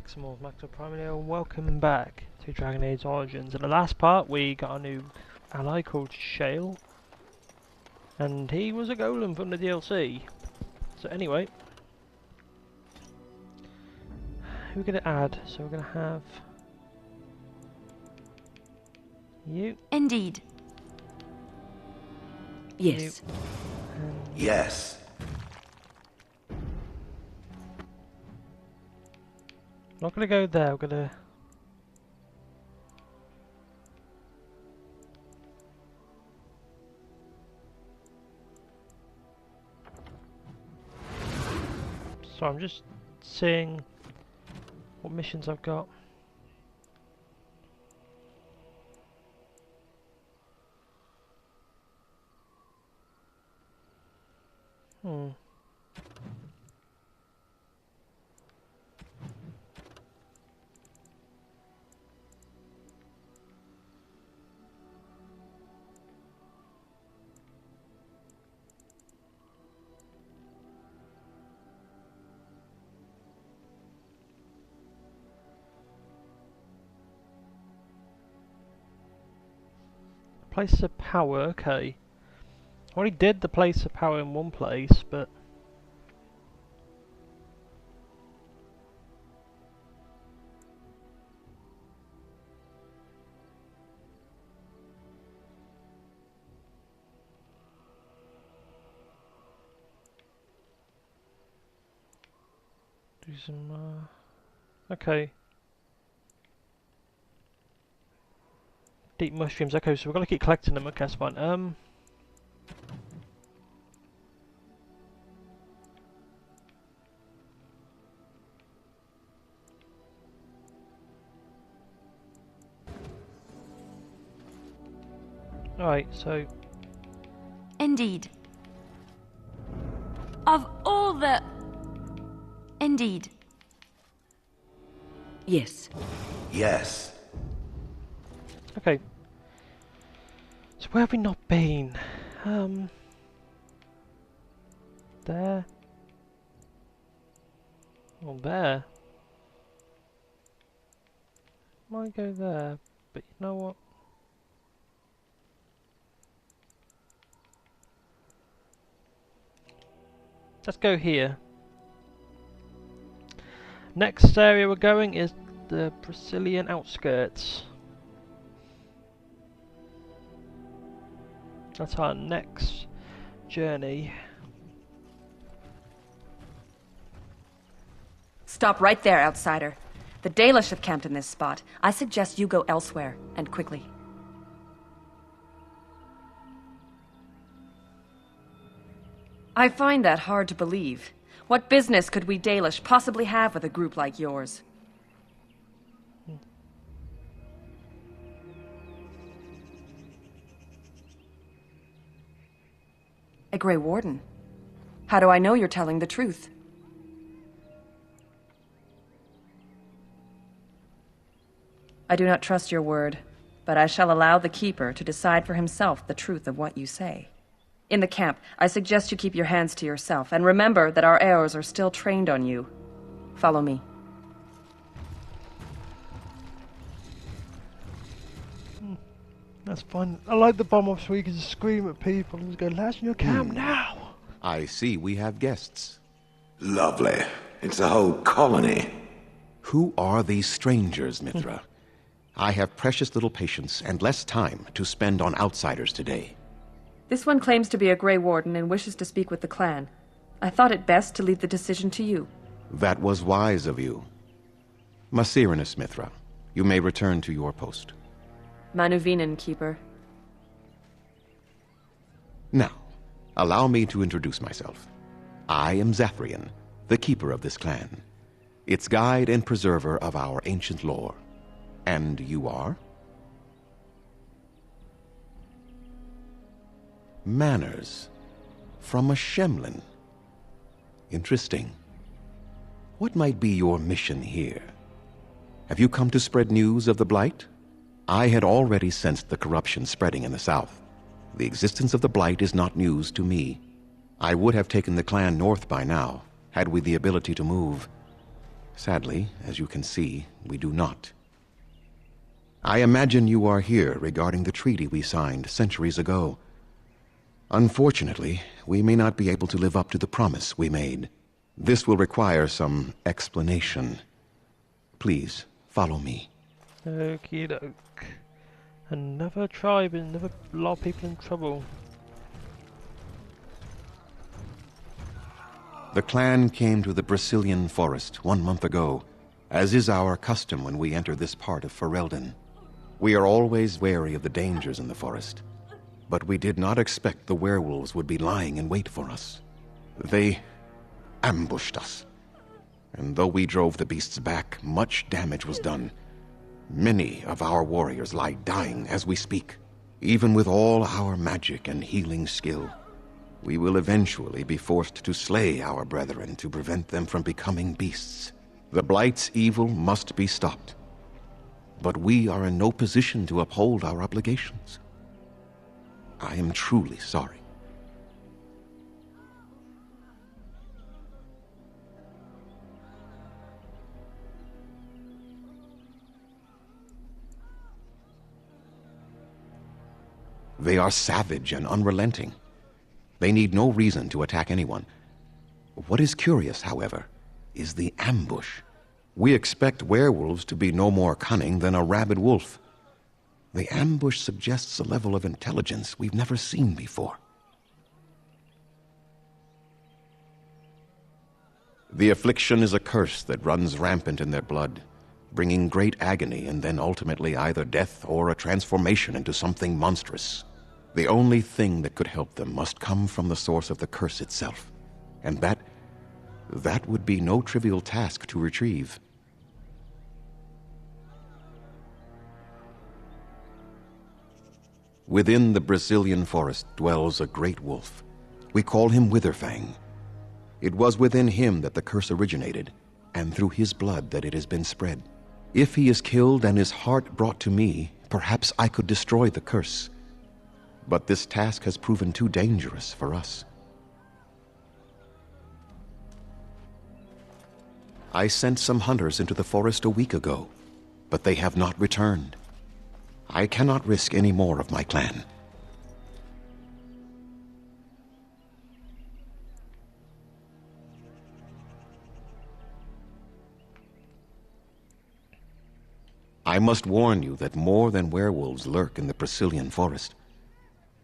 Maximals, Maximal Primal, and welcome back to Dragon Age Origins. In the last part, we got a new ally called Shale, and he was a golem from the DLC. So anyway, who we're going to add? So we're going to have you. Indeed. Yes. Yes. I'm not going to go there, we're going to... So I'm just seeing what missions I've got. Place of power, okay. I already did the place of power in one place, but... do some, okay. Deep mushrooms, okay, so we're gonna keep collecting them, okay, that's fine. Alright, so... Indeed. Of all the... Indeed. Yes. Yes. Okay. So where have we not been? There. Well, there. Might go there, but you know what? Let's go here. Next area we're going is the Brazilian outskirts. That's our next journey. Stop right there, outsider. The Dalish have camped in this spot. I suggest you go elsewhere, and quickly. I find that hard to believe. What business could we Dalish possibly have with a group like yours? A Grey Warden? How do I know you're telling the truth? I do not trust your word, but I shall allow the Keeper to decide for himself the truth of what you say. In the camp, I suggest you keep your hands to yourself, and remember that our arrows are still trained on you. Follow me. That's fun. I like the bomb off so you can just scream at people and just go, lads in your camp now! I see we have guests. Lovely. It's a whole colony. Who are these strangers, Mithra? I have precious little patience and less time to spend on outsiders today. This one claims to be a Grey Warden and wishes to speak with the clan. I thought it best to leave the decision to you. That was wise of you. Maximal, Mithra, you may return to your post. Manuvinen, Keeper. Now, allow me to introduce myself. I am Zathrian, the keeper of this clan, its guide and preserver of our ancient lore. And you are? Manners. From a Shemlin. Interesting. What might be your mission here? Have you come to spread news of the Blight? I had already sensed the corruption spreading in the south. The existence of the Blight is not news to me. I would have taken the clan north by now, had we the ability to move. Sadly, as you can see, we do not. I imagine you are here regarding the treaty we signed centuries ago. Unfortunately, we may not be able to live up to the promise we made. This will require some explanation. Please, follow me. Okie doke. Another tribe and another lot of people in trouble. The clan came to the Brazilian forest 1 month ago, as is our custom when we enter this part of Ferelden. We are always wary of the dangers in the forest, but we did not expect the werewolves would be lying in wait for us. They ambushed us, and though we drove the beasts back, much damage was done. Many of our warriors lie dying as we speak. Even with all our magic and healing skill, we will eventually be forced to slay our brethren to prevent them from becoming beasts. The Blight's evil must be stopped, but we are in no position to uphold our obligations. I am truly sorry. They are savage and unrelenting. They need no reason to attack anyone. What is curious, however, is the ambush. We expect werewolves to be no more cunning than a rabid wolf. The ambush suggests a level of intelligence we've never seen before. The affliction is a curse that runs rampant in their blood, bringing great agony and then ultimately either death or a transformation into something monstrous. The only thing that could help them must come from the source of the curse itself, and that would be no trivial task to retrieve. Within the Brazilian forest dwells a great wolf. We call him Witherfang. It was within him that the curse originated, and through his blood that it has been spread. If he is killed and his heart brought to me, perhaps I could destroy the curse. But this task has proven too dangerous for us. I sent some hunters into the forest a week ago, but they have not returned. I cannot risk any more of my clan. I must warn you that more than werewolves lurk in the Brazilian forest.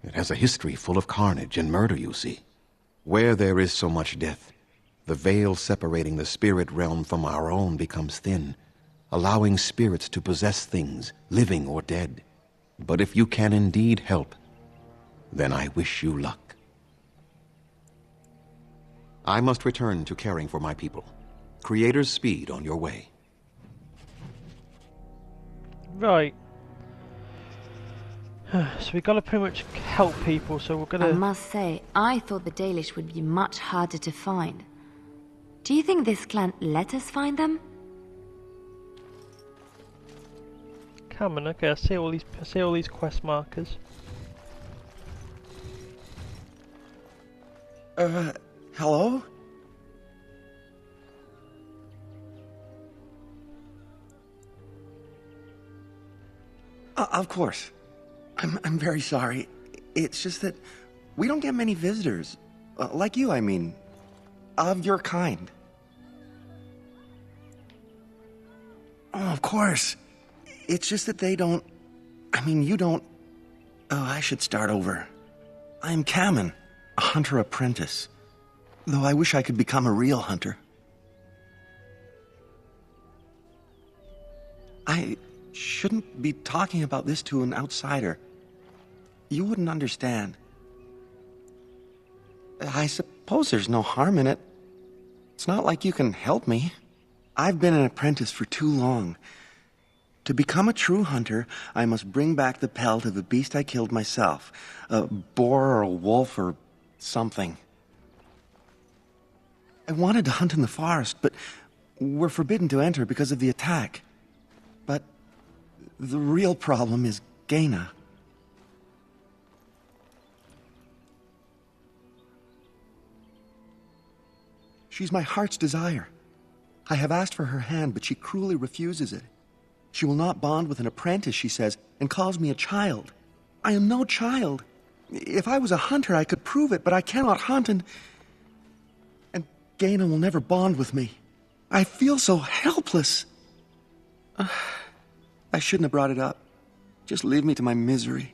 It has a history full of carnage and murder, you see. Where there is so much death, the veil separating the spirit realm from our own becomes thin, allowing spirits to possess things, living or dead. But if you can indeed help, then I wish you luck. I must return to caring for my people. Creator's speed on your way. Right. So we gotta pretty much help people, so we're I gonna... must say, I thought the Dalish would be much harder to find. Do you think this clan let us find them? Come on, okay, I see all these quest markers. Hello? Of course. I'm very sorry. It's just that we don't get many visitors. Like you, I mean. Of your kind. Oh, of course. It's just that they don't... I mean, you don't... Oh, I should start over. I'm Kamen, a hunter apprentice. Though I wish I could become a real hunter. I shouldn't be talking about this to an outsider. You wouldn't understand. I suppose there's no harm in it. It's not like you can help me. I've been an apprentice for too long. To become a true hunter, I must bring back the pelt of a beast I killed myself. A boar or a wolf or something. I wanted to hunt in the forest, but we're forbidden to enter because of the attack. But the real problem is Gaina. She's my heart's desire. I have asked for her hand, but she cruelly refuses it. She will not bond with an apprentice, she says, and calls me a child. I am no child. If I was a hunter, I could prove it, but I cannot hunt, and Gaina will never bond with me. I feel so helpless. I shouldn't have brought it up. Just leave me to my misery.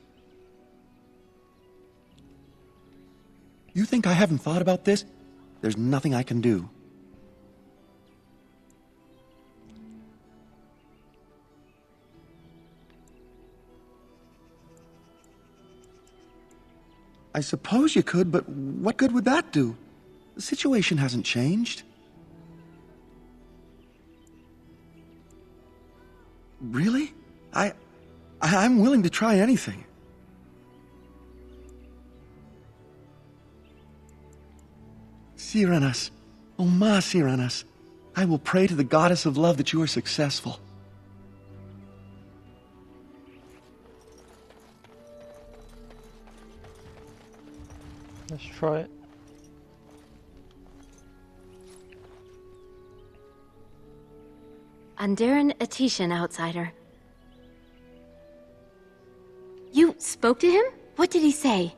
You think I haven't thought about this? There's nothing I can do. I suppose you could, but what good would that do? The situation hasn't changed. Really? I'm willing to try anything. Sirenas, oh ma Sirenas, I will pray to the goddess of love that you are successful. Let's try it. Andaran Atishan, outsider. You spoke to him? What did he say?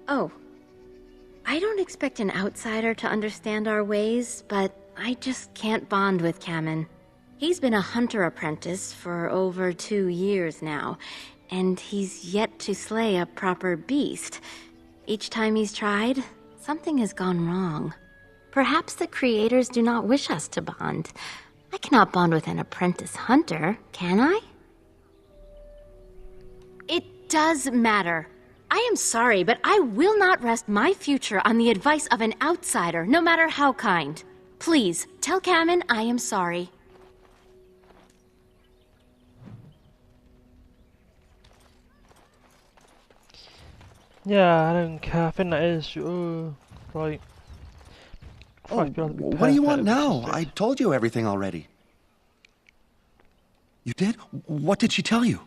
Oh. I don't expect an outsider to understand our ways, but I just can't bond with Kamen. He's been a hunter apprentice for over 2 years now, and he's yet to slay a proper beast. Each time he's tried, something has gone wrong. Perhaps the creators do not wish us to bond. I cannot bond with an apprentice hunter, can I? It does matter. I am sorry, but I will not rest my future on the advice of an outsider, no matter how kind. Please, tell Kamen I am sorry. Yeah, I don't care. I think that is right. Oh, what do you want now? I told you everything already. You did? What did she tell you?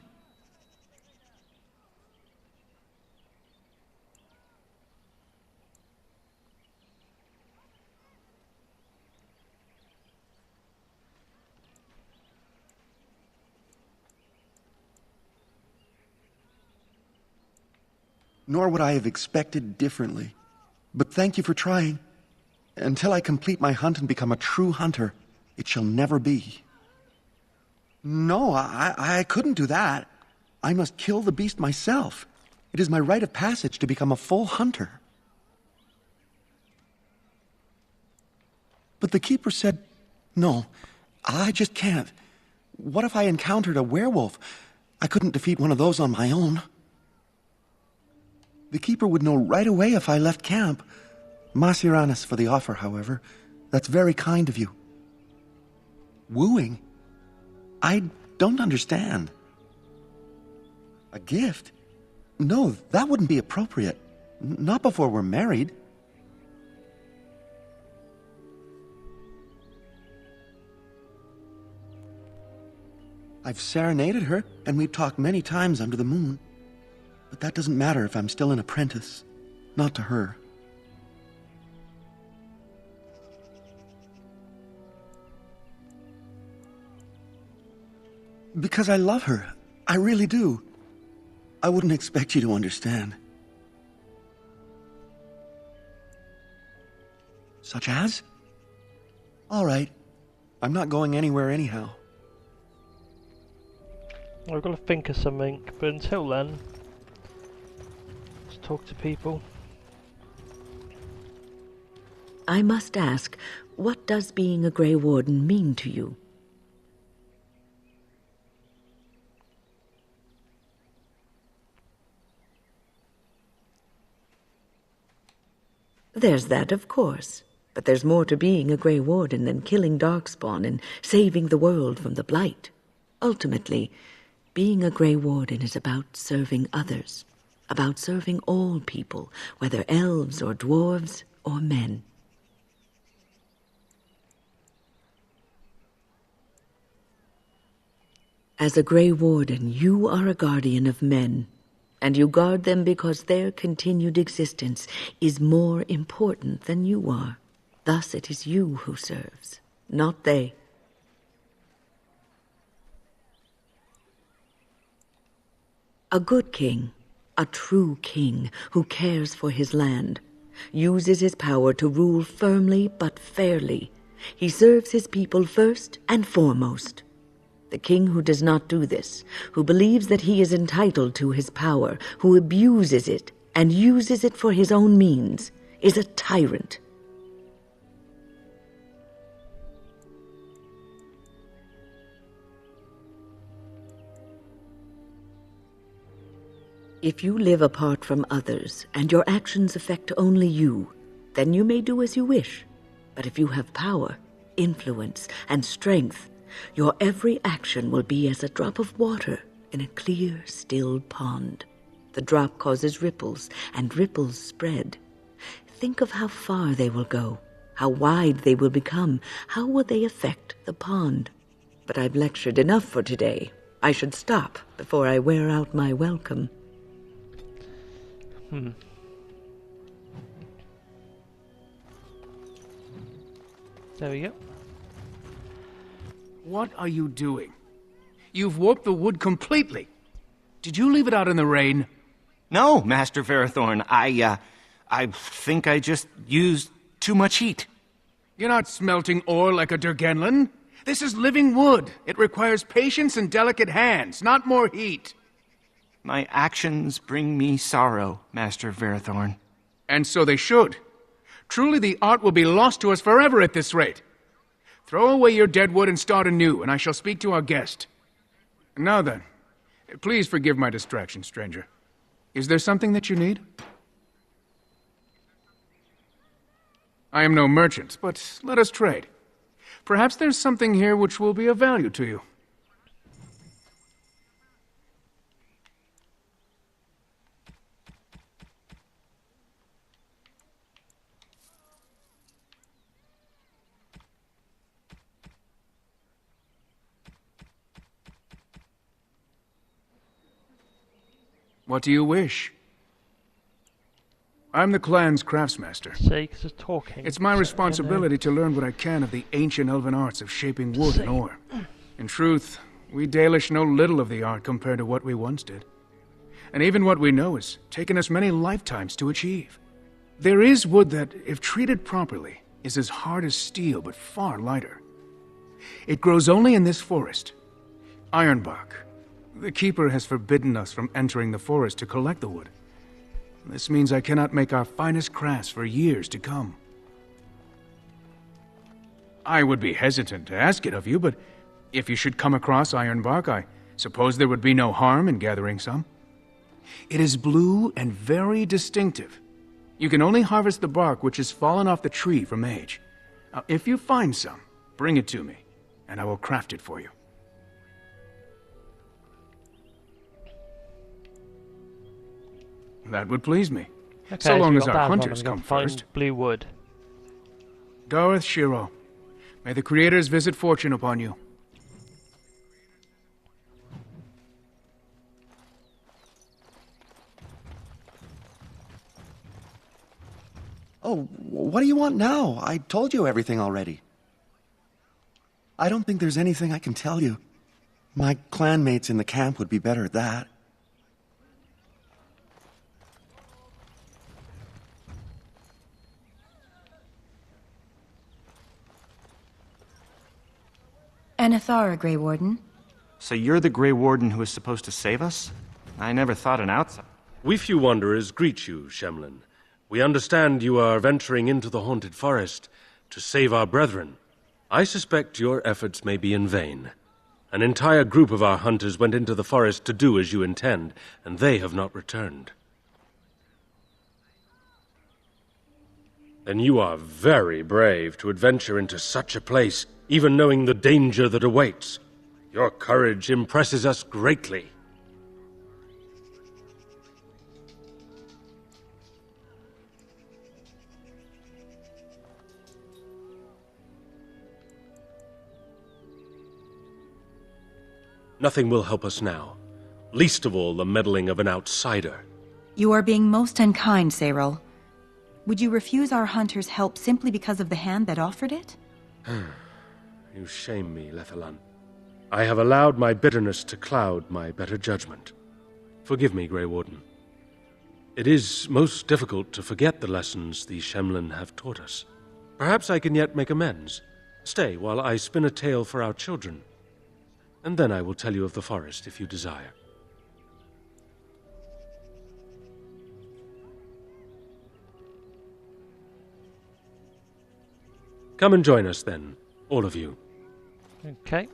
Nor would I have expected differently. But thank you for trying. Until I complete my hunt and become a true hunter, it shall never be. No, I couldn't do that. I must kill the beast myself. It is my rite of passage to become a full hunter. But the keeper said, no, I just can't. What if I encountered a werewolf? I couldn't defeat one of those on my own. The keeper would know right away if I left camp. Masiranis for the offer, however. That's very kind of you. Wooing? I don't understand. A gift? No, that wouldn't be appropriate. Not before we're married. I've serenaded her, and we've talked many times under the moon. But that doesn't matter if I'm still an apprentice. Not to her. Because I love her. I really do. I wouldn't expect you to understand. Such as? All right. I'm not going anywhere anyhow. I've got to think of something, but until then, let's talk to people. I must ask, what does being a Grey Warden mean to you? There's that, of course. But there's more to being a Grey Warden than killing Darkspawn and saving the world from the Blight. Ultimately, being a Grey Warden is about serving others, about serving all people, whether elves or dwarves or men. As a Grey Warden, you are a guardian of men, and you guard them because their continued existence is more important than you are. Thus it is you who serves, not they. A good king, a true king who cares for his land, uses his power to rule firmly but fairly. He serves his people first and foremost. The king who does not do this, who believes that he is entitled to his power, who abuses it and uses it for his own means, is a tyrant. If you live apart from others, and your actions affect only you, then you may do as you wish. But if you have power, influence, and strength, your every action will be as a drop of water in a clear, still pond. The drop causes ripples, and ripples spread. Think of how far they will go, how wide they will become, how will they affect the pond. But I've lectured enough for today. I should stop before I wear out my welcome. There we go. What are you doing? You've warped the wood completely. Did you leave it out in the rain? No, Master Ferrothorn. I think I just used too much heat. You're not smelting ore like a Durgenlin. This is living wood. It requires patience and delicate hands, not more heat. My actions bring me sorrow, Master Ferrothorn. And so they should. Truly the art will be lost to us forever at this rate. Throw away your dead wood and start anew, and I shall speak to our guest. Now then, please forgive my distraction, stranger. Is there something that you need? I am no merchant, but let us trade. Perhaps there's something here which will be of value to you. What do you wish? I'm the clan's craftsmaster. See, 'cause it's talking. It's my responsibility to learn what I can of the ancient elven arts of shaping wood and ore. In truth, we Dalish know little of the art compared to what we once did. And even what we know has taken us many lifetimes to achieve. There is wood that, if treated properly, is as hard as steel but far lighter. It grows only in this forest, Ironbark. The Keeper has forbidden us from entering the forest to collect the wood. This means I cannot make our finest crafts for years to come. I would be hesitant to ask it of you, but if you should come across Ironbark, I suppose there would be no harm in gathering some. It is blue and very distinctive. You can only harvest the bark which has fallen off the tree from age. Now, if you find some, bring it to me, and I will craft it for you. That would please me. Okay, so long we as got our that one, hunters I'm gonna come find first. blue wood. Gareth Shiro, may the creators visit fortune upon you. Oh, what do you want now? I told you everything already. I don't think there's anything I can tell you. My clanmates in the camp would be better at that. Anathara, Grey Warden. So you're the Grey Warden who is supposed to save us? I never thought an outside. We few wanderers greet you, Shemlin. We understand you are venturing into the haunted forest to save our brethren. I suspect your efforts may be in vain. An entire group of our hunters went into the forest to do as you intend, and they have not returned. Then you are very brave to adventure into such a place, even knowing the danger that awaits. Your courage impresses us greatly. Nothing will help us now. Least of all, the meddling of an outsider. You are being most unkind, Cyril. Would you refuse our hunter's help simply because of the hand that offered it? You shame me, Lethalan. I have allowed my bitterness to cloud my better judgment. Forgive me, Grey Warden. It is most difficult to forget the lessons the Shemlin have taught us. Perhaps I can yet make amends. Stay while I spin a tale for our children. And then I will tell you of the forest if you desire. Come and join us then, all of you. Okay.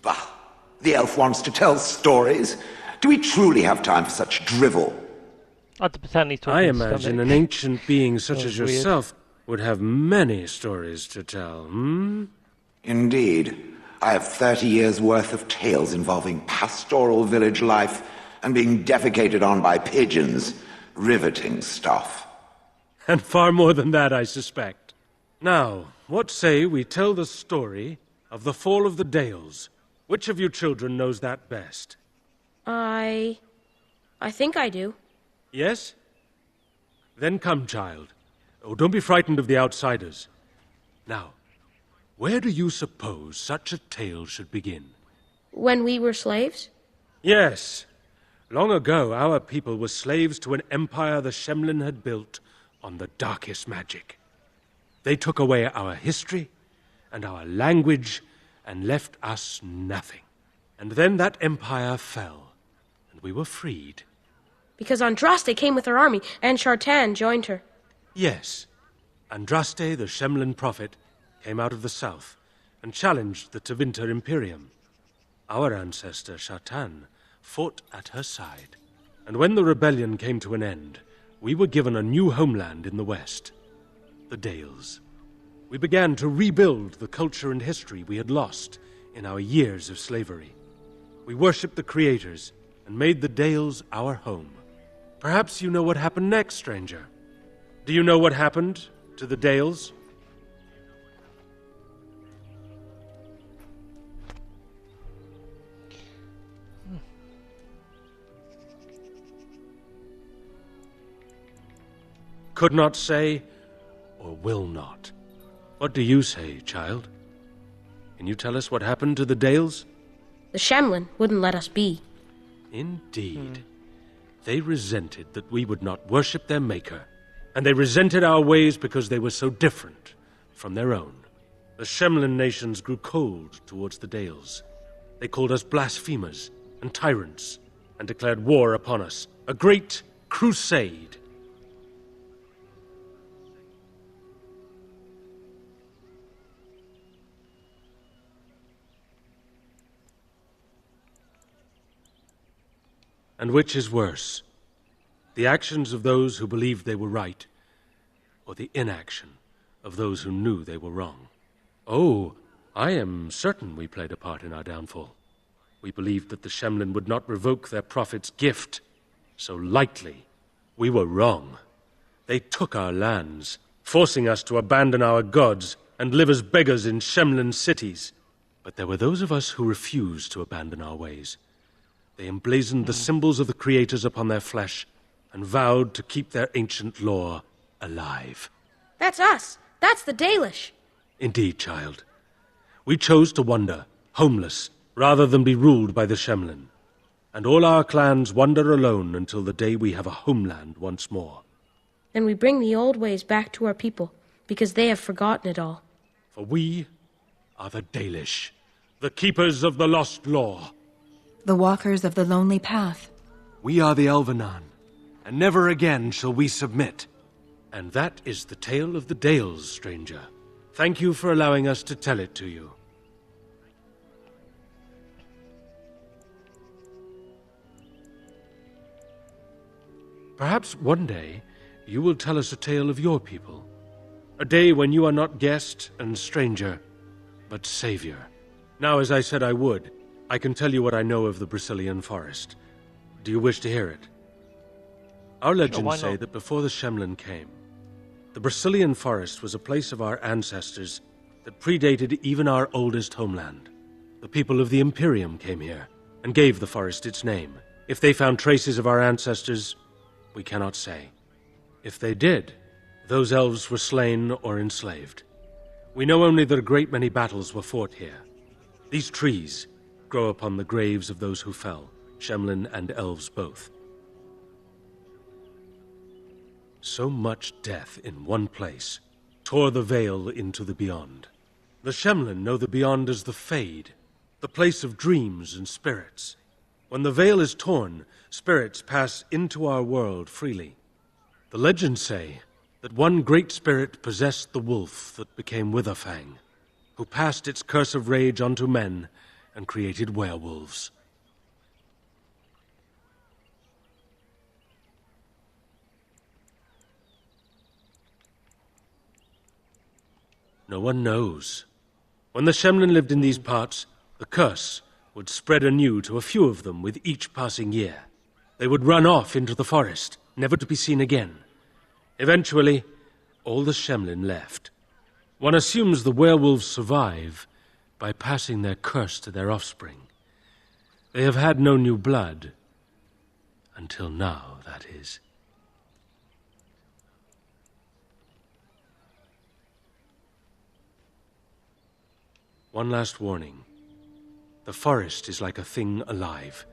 Bah, the elf wants to tell stories. Do we truly have time for such drivel? I had to pretend he's talking I to imagine stomach. an ancient being such That as was weird. yourself would have many stories to tell, hmm? Indeed. I have 30 years' worth of tales involving pastoral village life and being defecated on by pigeons. Riveting stuff. And far more than that, I suspect. Now, what say we tell the story of the fall of the Dales? Which of you children knows that best? I think I do. Yes? Then come, child. Oh, don't be frightened of the outsiders. Now, where do you suppose such a tale should begin? When we were slaves? Yes. Long ago, our people were slaves to an empire the Shemlin had built on the darkest magic. They took away our history and our language and left us nothing. And then that empire fell, and we were freed. Because Andraste came with her army, and Shartan joined her. Yes. Andraste, the Shemlin prophet, came out of the south and challenged the Tevinter Imperium. Our ancestor, Shartan, fought at her side. And when the rebellion came to an end, we were given a new homeland in the west. The Dales. We began to rebuild the culture and history we had lost in our years of slavery. We worshipped the creators and made the Dales our home. Perhaps you know what happened next, stranger. Do you know what happened to the Dales? Could not say, or will not. What do you say, child? Can you tell us what happened to the Dales? The Shemlin wouldn't let us be. Indeed. They resented that we would not worship their maker, and they resented our ways because they were so different from their own. The Shemlin nations grew cold towards the Dales. They called us blasphemers and tyrants, and declared war upon us, a great crusade. And which is worse, the actions of those who believed they were right, or the inaction of those who knew they were wrong? Oh, I am certain we played a part in our downfall. We believed that the Shemlin would not revoke their prophet's gift so lightly. We were wrong. They took our lands, forcing us to abandon our gods and live as beggars in Shemlin cities. But there were those of us who refused to abandon our ways. They emblazoned the symbols of the creators upon their flesh and vowed to keep their ancient lore alive. That's us. That's the Dalish. Indeed, child. We chose to wander, homeless, rather than be ruled by the Shemlin. And all our clans wander alone until the day we have a homeland once more. Then we bring the old ways back to our people, because they have forgotten it all. For we are the Dalish, the keepers of the lost lore. The walkers of the lonely path. We are the Elvenan, and never again shall we submit. And that is the tale of the Dales, stranger. Thank you for allowing us to tell it to you. Perhaps one day you will tell us a tale of your people. A day when you are not guest and stranger, but savior. Now, as I said I would, I can tell you what I know of the Brazilian forest. Do you wish to hear it? Our legends say that before the Shemlin came, the Brazilian forest was a place of our ancestors that predated even our oldest homeland. The people of the Imperium came here and gave the forest its name. If they found traces of our ancestors, we cannot say. If they did, those elves were slain or enslaved. We know only that a great many battles were fought here. These trees grow upon the graves of those who fell, Shemlin and elves both. So much death in one place tore the veil into the beyond. The Shemlin know the beyond as the Fade, the place of dreams and spirits. When the veil is torn, spirits pass into our world freely. The legends say that one great spirit possessed the wolf that became Witherfang, who passed its curse of rage onto men and created werewolves. No one knows. When the Shemlin lived in these parts, the curse would spread anew to a few of them with each passing year. They would run off into the forest, never to be seen again. Eventually, all the Shemlin left. One assumes the werewolves survive by passing their curse to their offspring. They have had no new blood. Until now, that is. One last warning. The forest is like a thing alive.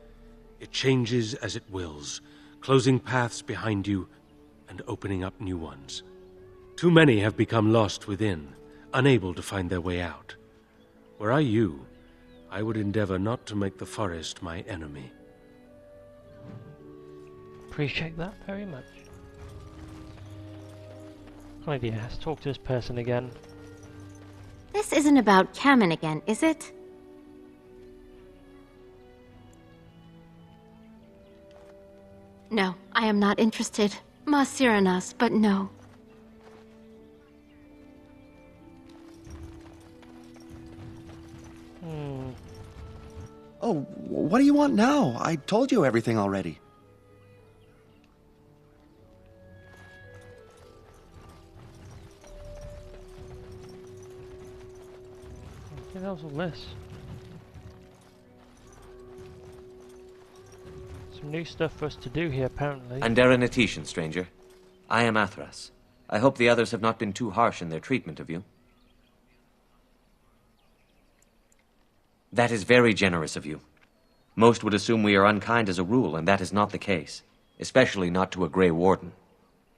It changes as it wills, closing paths behind you and opening up new ones. Too many have become lost within, unable to find their way out. Were I you, I would endeavor not to make the forest my enemy. Appreciate that very much. Right, yeah, let's talk to this person again. This isn't about Kamen again, is it? No, I am not interested. Ma Cyranas, but no. Oh, what do you want now? I told you everything already. I think that was all this. Some new stuff for us to do here, apparently. Anderanetitian, stranger. I am Athras. I hope the others have not been too harsh in their treatment of you. That is very generous of you. Most would assume we are unkind as a rule, and that is not the case. Especially not to a Grey Warden.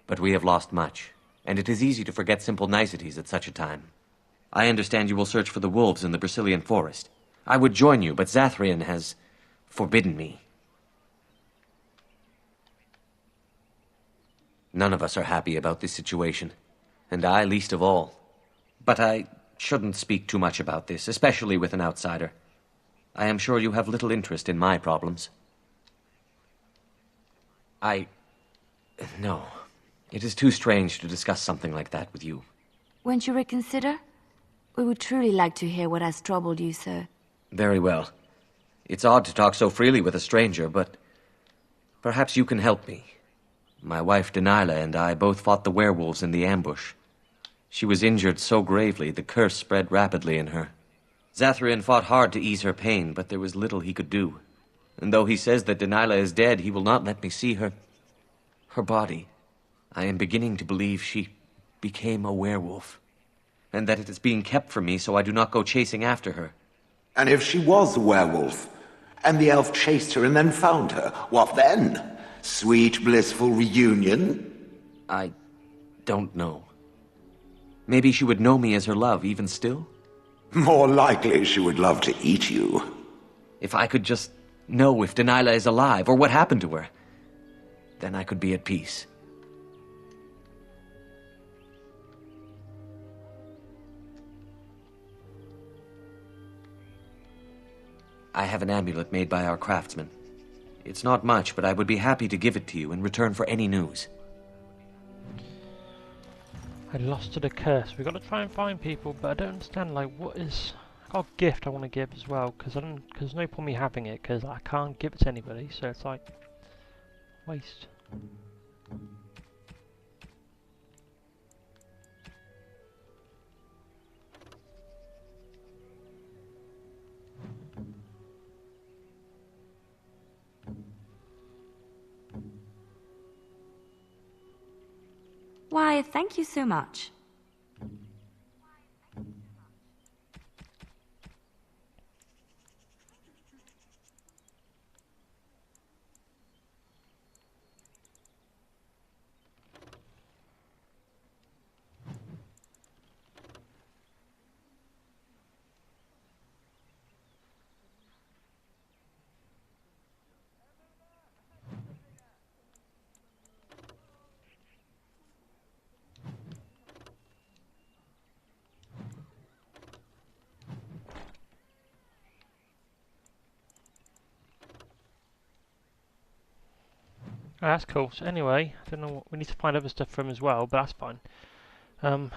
But we have lost much, and it is easy to forget simple niceties at such a time. I understand you will search for the wolves in the Brazilian forest. I would join you, but Zathrian has forbidden me. None of us are happy about this situation, and I least of all. But I shouldn't speak too much about this, especially with an outsider. I am sure you have little interest in my problems. No. It is too strange to discuss something like that with you. Won't you reconsider? We would truly like to hear what has troubled you, sir. Very well. It's odd to talk so freely with a stranger, but perhaps you can help me. My wife Denilah and I both fought the werewolves in the ambush. She was injured so gravely, the curse spread rapidly in her. Zathrian fought hard to ease her pain, but there was little he could do. And though he says that Denilah is dead, he will not let me see her body. I am beginning to believe she became a werewolf, and that it is being kept from me so I do not go chasing after her. And if she was a werewolf, and the elf chased her and then found her, what then? Sweet, blissful reunion? I don't know. Maybe she would know me as her love, even still? More likely she would love to eat you. If I could just know if Denilah is alive, or what happened to her, then I could be at peace. I have an amulet made by our craftsman. It's not much, but I would be happy to give it to you in return for any news. I lost to the curse. We've got to try and find people, but I don't understand, like, what is... I've got a gift I want to give as well, because there's no point me having it, because I can't give it to anybody, so it's like... waste. Why, thank you so much. Oh, that's cool. So anyway, I don't know what we need to find other stuff from as well, but that's fine. Oh,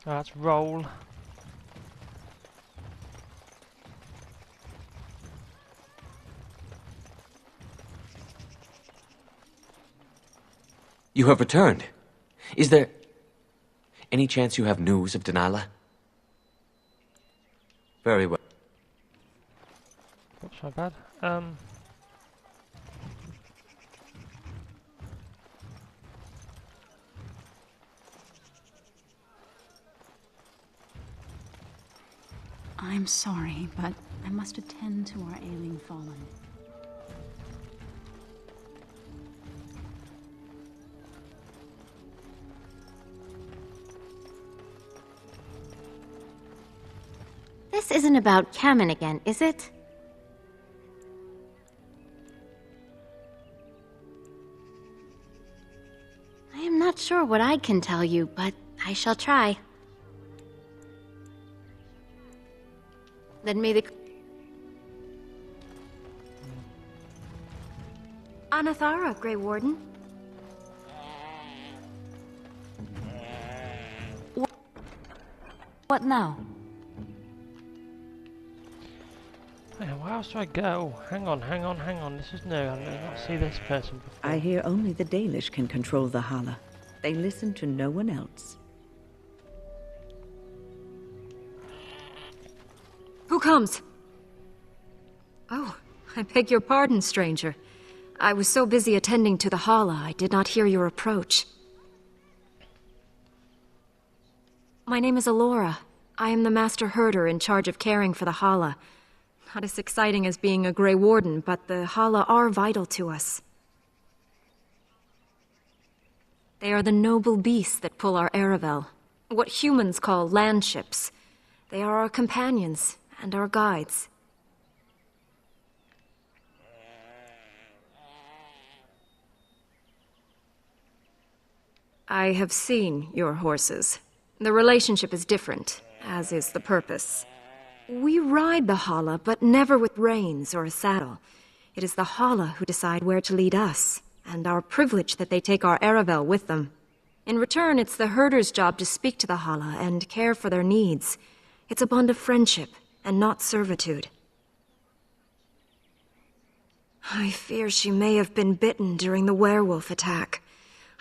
that's roll. You have returned. Is there any chance you have news of Delilah? Very well. Oops, my bad. I'm sorry, but I must attend to our ailing fallen. This isn't about Kamen again, is it? I am not sure what I can tell you, but I shall try. Then may the... Anathara, Grey Warden. What now? Yeah, where else do I go? Hang on. This is new. I did not see this person before. I hear only the Dalish can control the Hala. They listen to no one else. Who comes? Oh, I beg your pardon, stranger. I was so busy attending to the Hala, I did not hear your approach. My name is Alora. I am the Master Herder in charge of caring for the Hala. Not as exciting as being a Grey Warden, but the Hala are vital to us. They are the noble beasts that pull our Aravel, what humans call landships. They are our companions and our guides. I have seen your horses. The relationship is different, as is the purpose. We ride the Hala, but never with reins or a saddle. It is the Hala who decide where to lead us, and our privilege that they take our Aravel with them. In return, it's the herder's job to speak to the Hala and care for their needs. It's a bond of friendship, and not servitude. I fear she may have been bitten during the werewolf attack.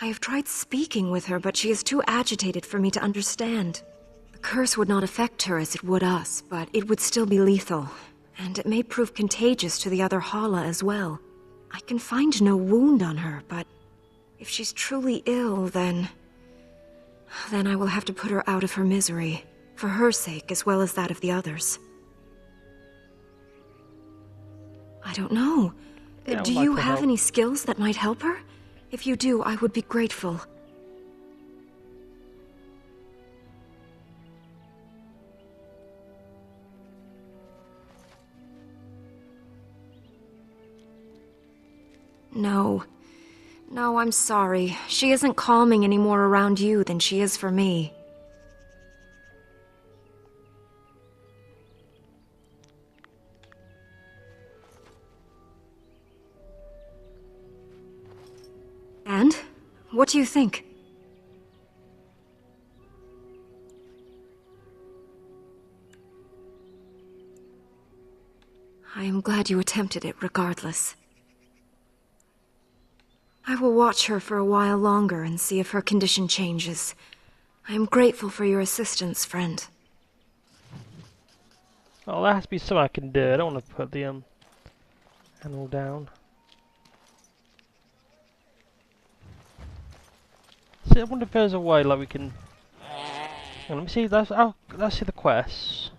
I have tried speaking with her, but she is too agitated for me to understand. The curse would not affect her as it would us, but it would still be lethal, and it may prove contagious to the other Hala as well. I can find no wound on her, but if she's truly ill, then I will have to put her out of her misery, for her sake as well as that of the others. I don't know. Yeah, Do you have any skills that might help her? If you do, I would be grateful. No. No, I'm sorry. She isn't calming any more around you than she is for me. And? What do you think? I am glad you attempted it regardless. I will watch her for a while longer and see if her condition changes. I am grateful for your assistance, friend. Oh, there has to be something I can do. I don't want to put the animal down. See, I wonder if there's a way like we can. Let me see. Let's see the quests.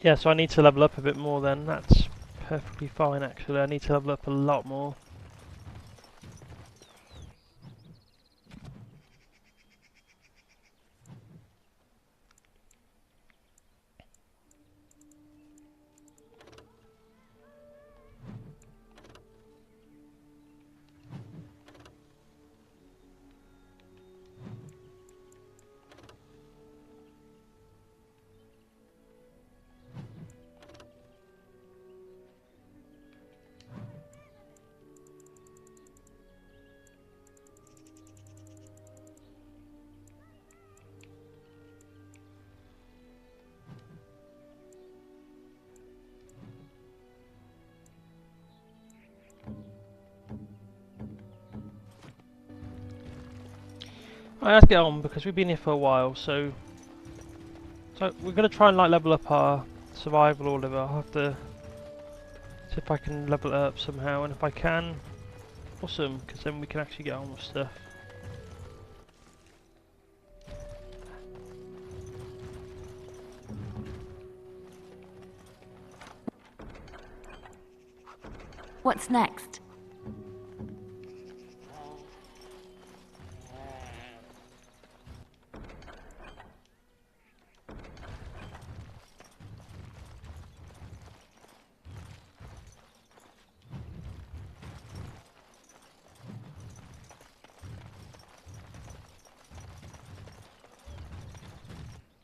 Yeah, so I need to level up a bit more then. That's perfectly fine actually. I need to level up a lot more. I have to get on because we've been here for a while, so we're gonna try and like level up our survival or whatever. I'll have to see if I can level it up somehow, and if I can, awesome, because then we can actually get on with stuff. What's next?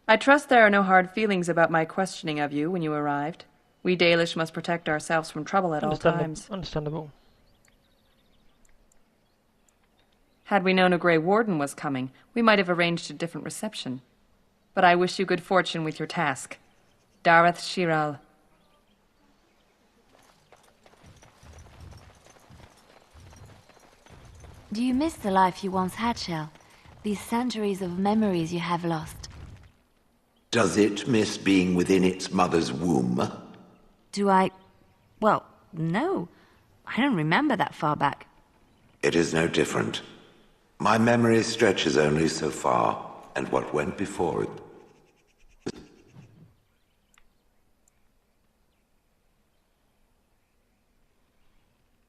I trust there are no hard feelings about my questioning of you when you arrived. We Dalish must protect ourselves from trouble at all times. Understandable. Had we known a Grey Warden was coming, we might have arranged a different reception. But I wish you good fortune with your task. Dareth Shiral. Do you miss the life you once had, Shell? These centuries of memories you have lost? Does it miss being within its mother's womb? Do I... Well, no. I don't remember that far back. It is no different. My memory stretches only so far, and what went before it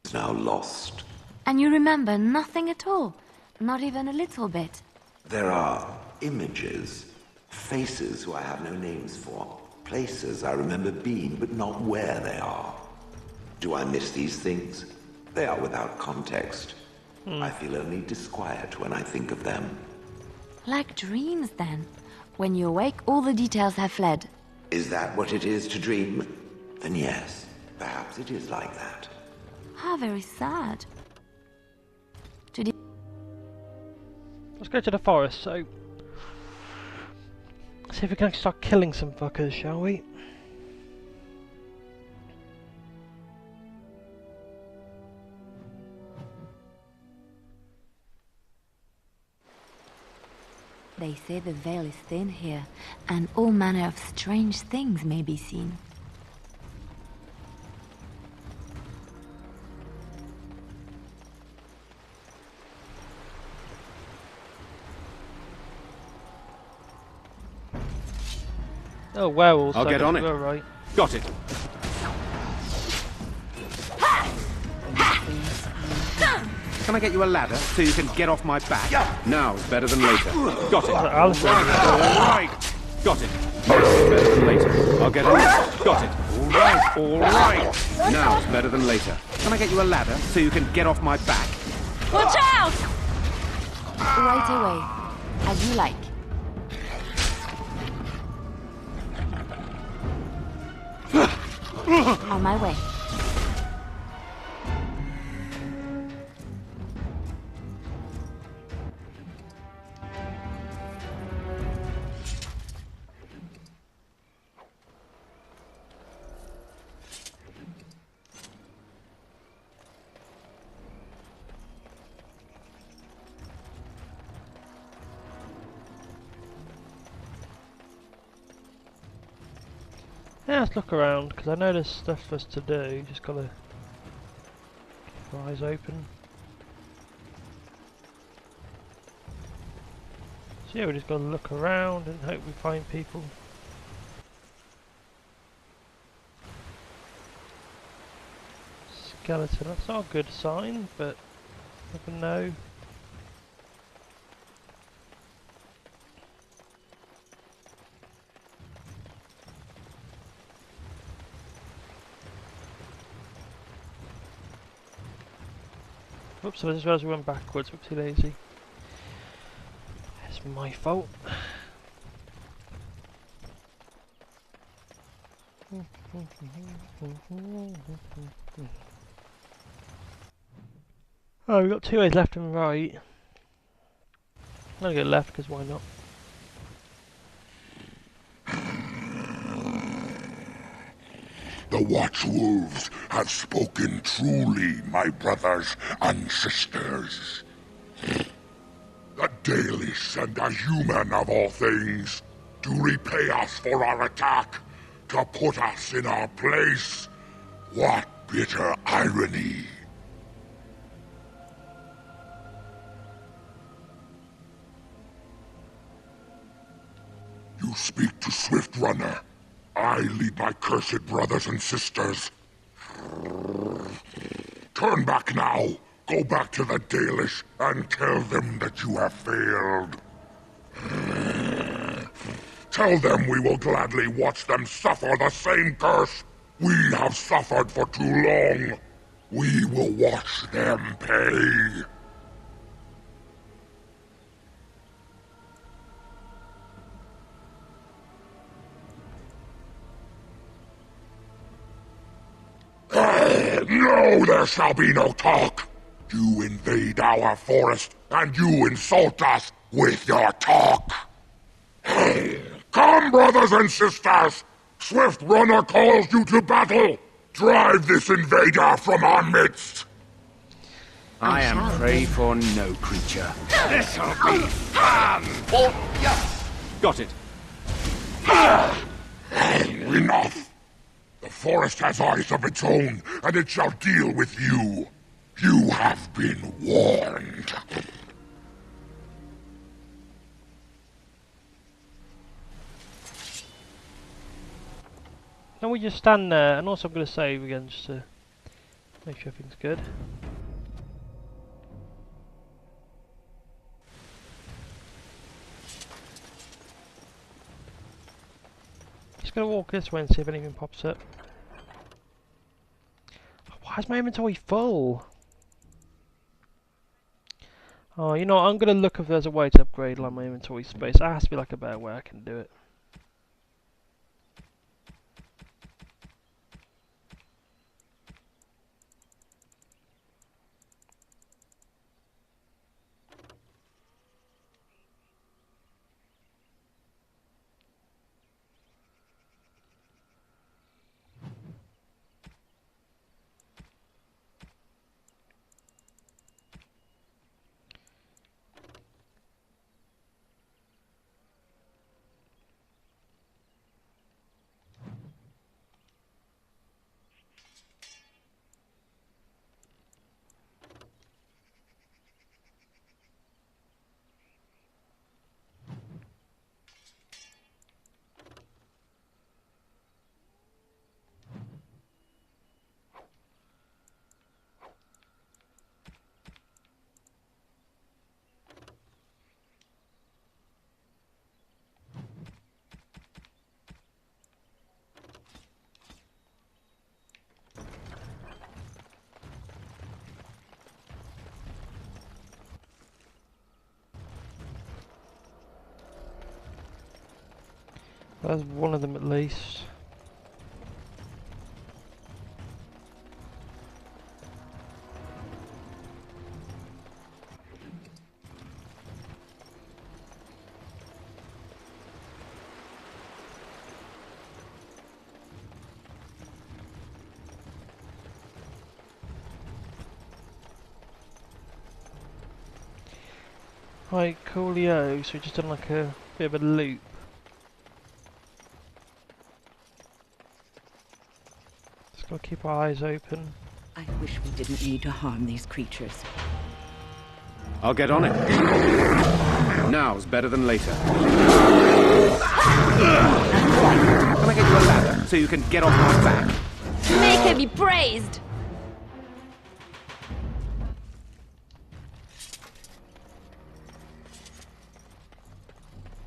is now lost. And you remember nothing at all? Not even a little bit? There are images, faces who I have no names for, places I remember being, but not where they are. Do I miss these things? They are without context. I feel only disquiet when I think of them. Like dreams, then. When you awake, all the details have fled. Is that what it is to dream? Then yes, perhaps it is like that. How very sad. Let's go to the forest, so... see if we can actually start killing some fuckers, shall we? They say the veil is thin here, and all manner of strange things may be seen. Oh, werewolves. I'll get on it. You're right. Got it. Can I get you a ladder so you can get off my back? Now's better than later. Got it. All right. Got it. Now's better than later. I'll get on it. Got it. All right. Now's better than later. Can I get you a ladder so you can get off my back? Watch out! Right away. As you like. On my way. Yeah, let's look around, because I know there's stuff for us to do, just gotta keep our eyes open. So yeah, we just gotta look around and hope we find people. Skeleton, that's not a good sign, but never know. Oops, I just realised we went backwards, whoopsie daisy. It's my fault. Oh, we've got 2 ways left and right. I'm gonna go left, because why not? The Watchwolves have spoken truly, my brothers and sisters. The Dalish and the human of all things, to repay us for our attack, to put us in our place. What bitter irony. You speak to Swift Runner. I lead my cursed brothers and sisters. Turn back now. Go back to the Dalish and tell them that you have failed. Tell them we will gladly watch them suffer the same curse we have suffered for too long. We will watch them pay. No, there shall be no talk. You invade our forest, and you insult us with your talk. Come, brothers and sisters! Swift Runner calls you to battle! Drive this invader from our midst! I am prey for no creature. This'll be fun! Oh, yes! Got it. Enough! The forest has eyes of its own, and it shall deal with you. You have been warned. Can we just stand there? And also I'm going to save again just to make sure everything's good. Just going to walk this way and see if anything pops up. Why is my inventory full? Oh, you know, I'm going to look if there's a way to upgrade like my inventory space. There has to be like a better way I can do it. There's one of them at least. Right, coolio, so we've just done like a bit of a loop. We'll keep our eyes open. I wish we didn't need to harm these creatures. I'll get on it. Now's better than later. Can I get you a ladder so you can get off my back? Make her be praised!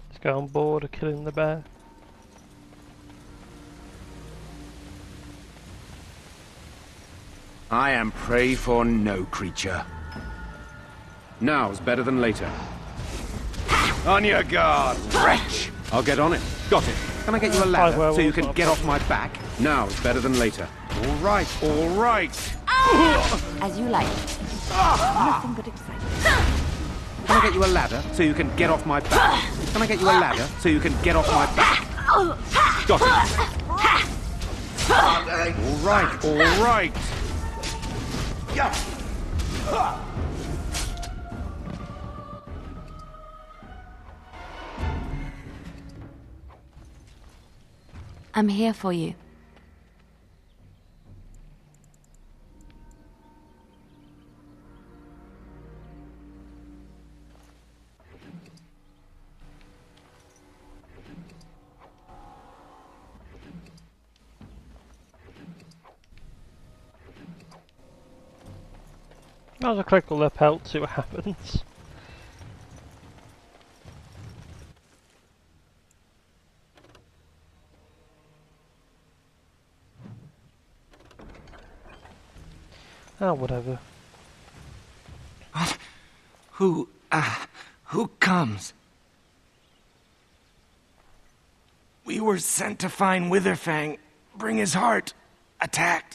Let's go on board of killing the bear. I am prey for no creature. Now's better than later. On your guard, wretch! I'll get on it. Got it. Can I get you a ladder so you can get off my back? Now's better than later. All right, all right. As you like. Nothing but excitement. Can I get you a ladder so you can get off my back? Can I get you a ladder so you can get off my back? Got it. All right, all right. I'm here for you. I'll just click on the pelt, see what happens. Oh, whatever. Who comes? We were sent to find Witherfang, bring his heart, attacked.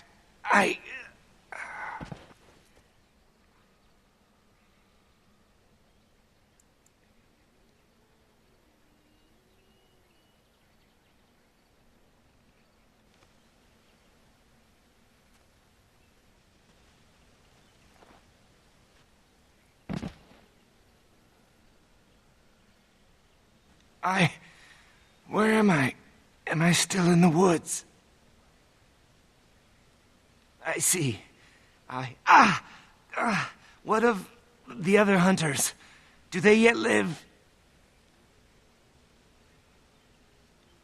Where am I? Am I still in the woods? I see. What of the other hunters? Do they yet live?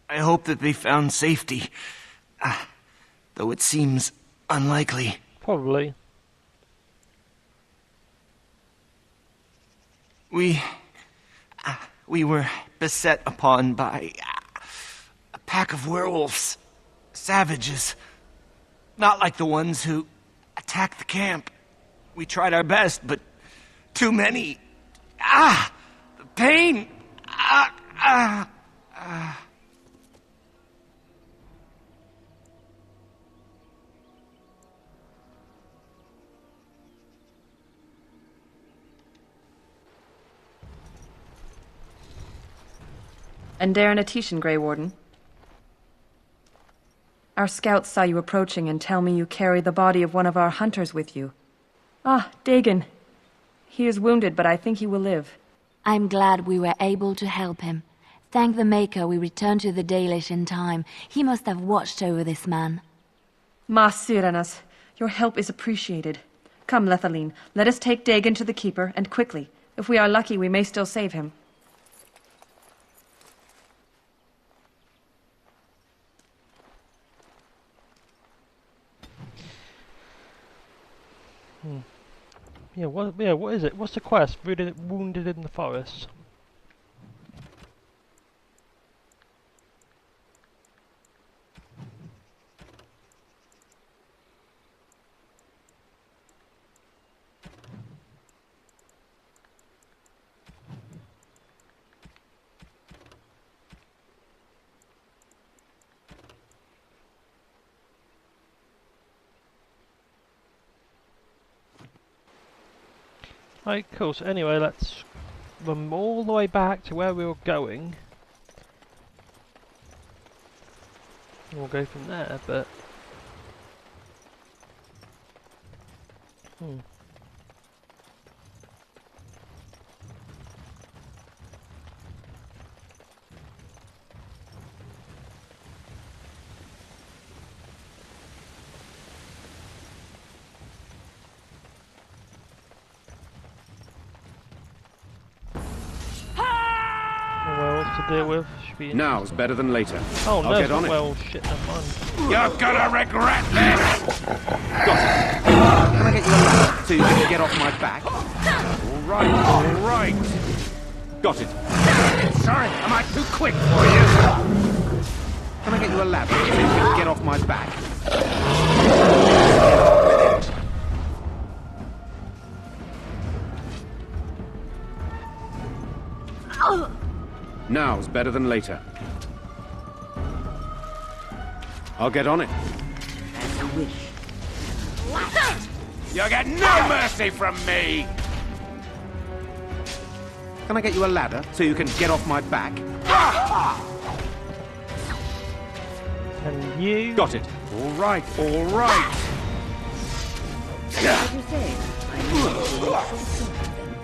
I hope that they found safety. Though it seems unlikely. Probably. We were beset upon by a pack of werewolves. Savages. Not like the ones who attacked the camp. We tried our best, but too many. The pain! And Darren Atishan, Grey Warden. Our scouts saw you approaching and tell me you carry the body of one of our hunters with you. Dagon. He is wounded, but I think he will live. I'm glad we were able to help him. Thank the Maker we returned to the Dalish in time. He must have watched over this man. Ma Syranas, your help is appreciated. Come, Lethaline, let us take Dagon to the Keeper, and quickly. If we are lucky, we may still save him. Yeah, what is it? What's the quest? Wounded in the forest. Right, cool. So anyway, let's run all the way back to where we were going. We'll go from there, but... deal with. Should be Now's better than later. Oh, I'll no, get on it. well, shit, never mind. You're gonna regret this! Got it. Can I get you a ladder so you can get off my back? All right. Got it. Sorry, am I too quick for you? Can I get you a ladder so you can get off my back? Now's better than later. I'll get on it. As you wish. You get no mercy from me! Can I get you a ladder so you can get off my back? And you... Got it. All right. What did you say? I need to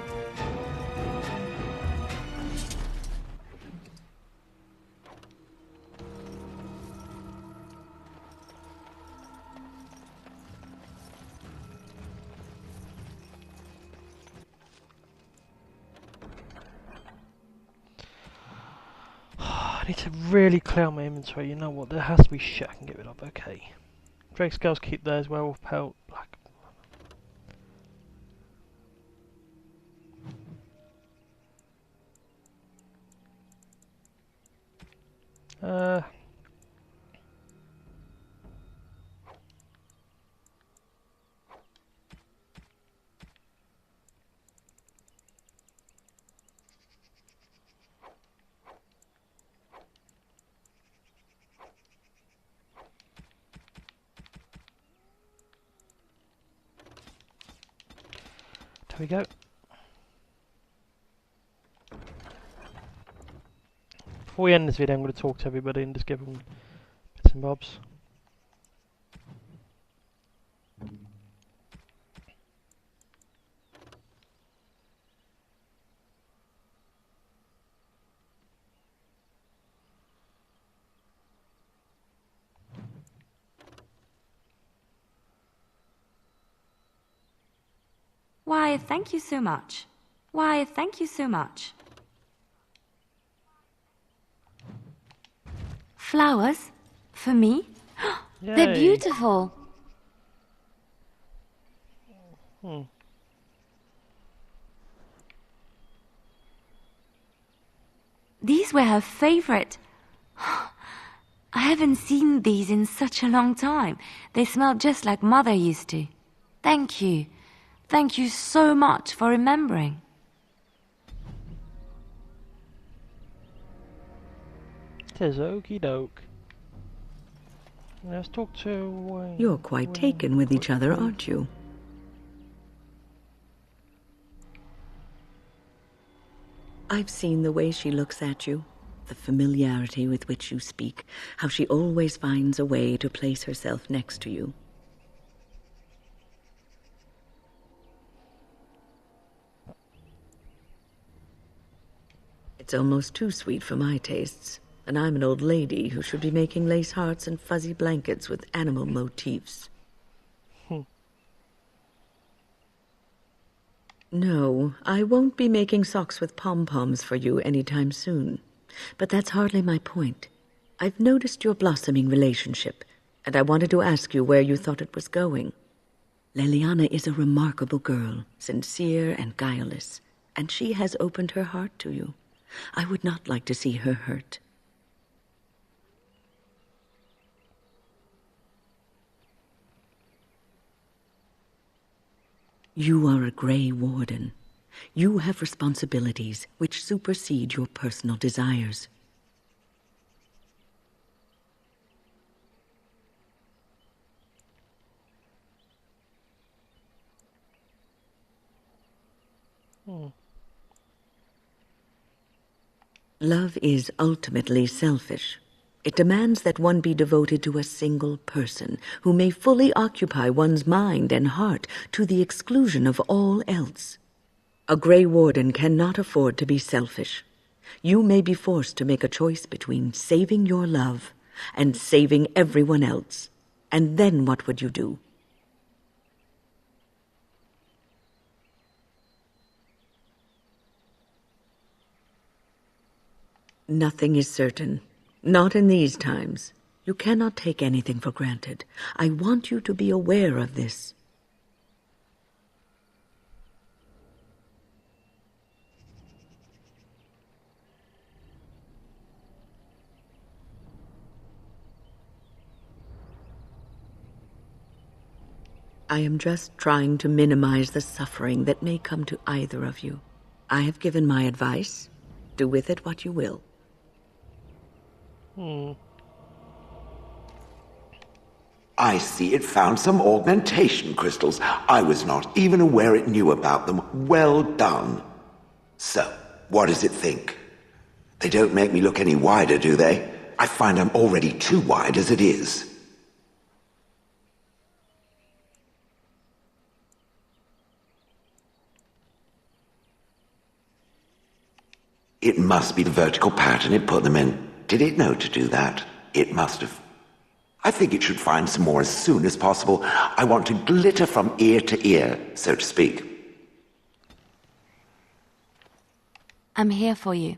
I need to really clear my inventory. You know what? There has to be shit I can get rid of. Okay. Drake scales keep theirs. Werewolf pelt. Black. There we go. Before we end this video, I'm going to talk to everybody and just give them bits and bobs. Why, thank you so much. Why, thank you so much. Flowers? For me? They're Yay. beautiful. These were her favorite. I haven't seen these in such a long time. They smell just like Mother used to. Thank you. Thank you so much for remembering. Tis okie doke. Let's talk to... You're quite taken with each other, aren't you? I've seen the way she looks at you, the familiarity with which you speak, how she always finds a way to place herself next to you. It's almost too sweet for my tastes, and I'm an old lady who should be making lace hearts and fuzzy blankets with animal motifs. No, I won't be making socks with pom-poms for you anytime soon. But that's hardly my point. I've noticed your blossoming relationship, and I wanted to ask you where you thought it was going. Leliana is a remarkable girl, sincere and guileless, and she has opened her heart to you. I would not like to see her hurt. You are a Grey Warden. You have responsibilities which supersede your personal desires. Love is ultimately selfish. It demands that one be devoted to a single person who may fully occupy one's mind and heart to the exclusion of all else. A Grey Warden cannot afford to be selfish. You may be forced to make a choice between saving your love and saving everyone else. And then what would you do? Nothing is certain. Not in these times. You cannot take anything for granted. I want you to be aware of this. I am just trying to minimize the suffering that may come to either of you. I have given my advice. Do with it what you will. I see it found some augmentation crystals. I was not even aware it knew about them. Well done. So, what does it think? They don't make me look any wider, do they? I find I'm already too wide as it is. It must be the vertical pattern it put them in. Did it know to do that? It must have. I think it should find some more as soon as possible. I want to glitter from ear to ear, so to speak. I'm here for you.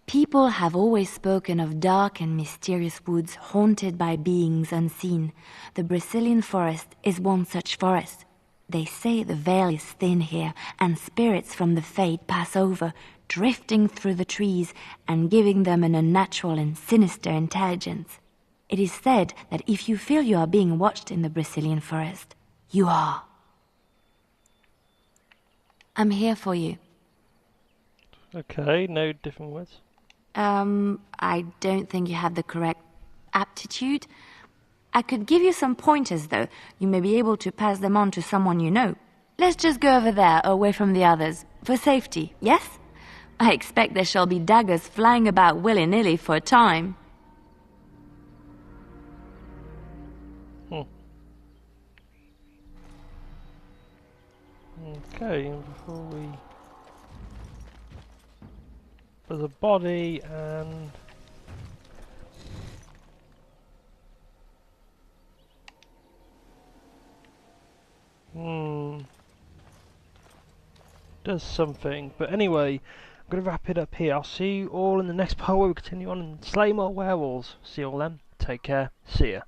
People have always spoken of dark and mysterious woods haunted by beings unseen. The Brazilian forest is one such forest. They say the veil is thin here, and spirits from the fade pass over, drifting through the trees and giving them an unnatural and sinister intelligence. It is said that if you feel you are being watched in the Brazilian forest, you are. I'm here for you. Okay, no different words. I don't think you have the correct aptitude. I could give you some pointers, though. You may be able to pass them on to someone you know. Let's just go over there, away from the others, for safety, yes? I expect there shall be daggers flying about willy-nilly for a time. Okay, and before we... There's a body and... Does something. But anyway, I'm going to wrap it up here. I'll see you all in the next part where we continue on and slay more werewolves. See you all then. Take care. See ya.